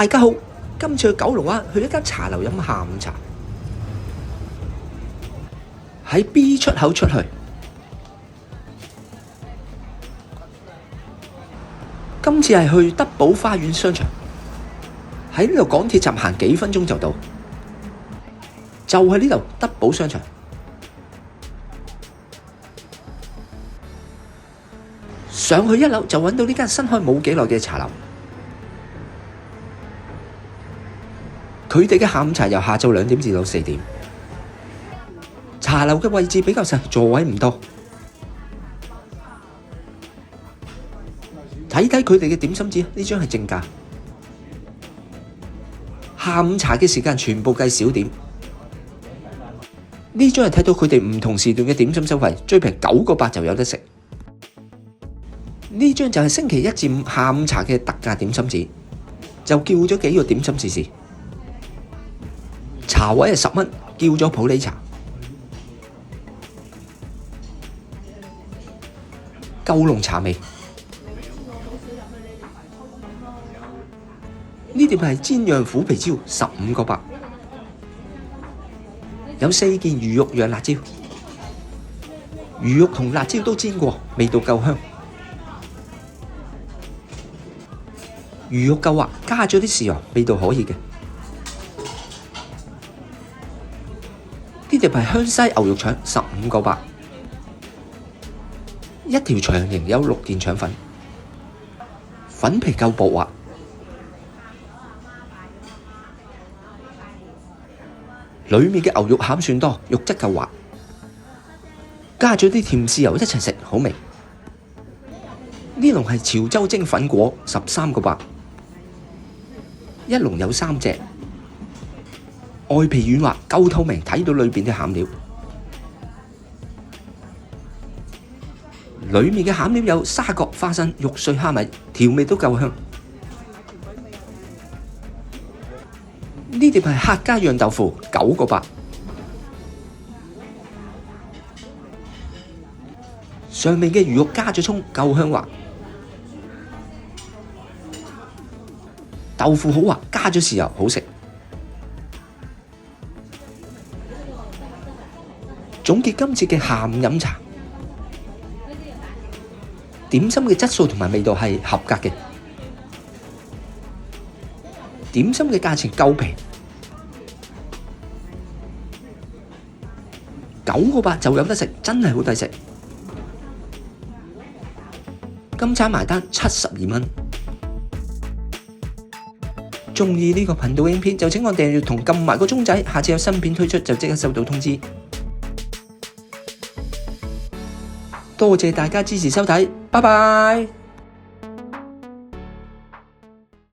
大家好，今次去九龍灣去一間茶樓飲下午茶，喺 B 出口出去，今次係去德寶花園商場，喺呢度港鐵站行幾分鐘就到，就係呢度德寶商場。上去一樓就揾到呢間新開冇幾耐嘅茶樓。佢哋嘅下午茶由下晝2點至到4點。茶樓嘅位置比較細，座位唔多。睇睇佢哋嘅點心紙，呢張係正價。下午茶嘅時間全部計小點。呢張係睇到佢哋唔同時段嘅點心收費，最平9個8就有得食。呢張就係星期1至5下午茶嘅特價點心紙，就叫咗幾個點心試試。茶位係10蚊，叫咗普洱茶。九龍茶味。呢碟係煎釀虎皮椒，15個8，有4件魚肉釀辣椒，魚肉同辣椒都煎過，味道夠香。魚肉夠滑，加咗啲豉油，味道可以嘅。呢碟係香西牛肉腸，15個8，一條長形有6件腸粉，粉皮夠薄滑，裏面嘅牛肉餡算多，肉質夠滑，加咗啲甜豉油一齊食，好味。呢籠係潮州蒸粉果，13個8，一籠有3隻。外皮軟滑，夠透明，睇到裏面嘅餡料。裏面嘅餡料有沙葛、花生、肉碎、蝦米，調味都夠香。呢碟係客家釀豆腐，9個8。上面嘅魚肉加咗葱，夠香滑。豆腐好滑，加咗豉油，好食。總結今次嘅下午飲茶，點心嘅質素同埋味道係合格嘅，點心嘅價錢夠平，9個8就有得食，真係好抵食。今餐埋單72蚊。鍾意呢個頻道影片就請按訂閱同撳埋個鐘仔，下次有新片推出就即刻收到通知。多謝大家支持收睇，拜拜。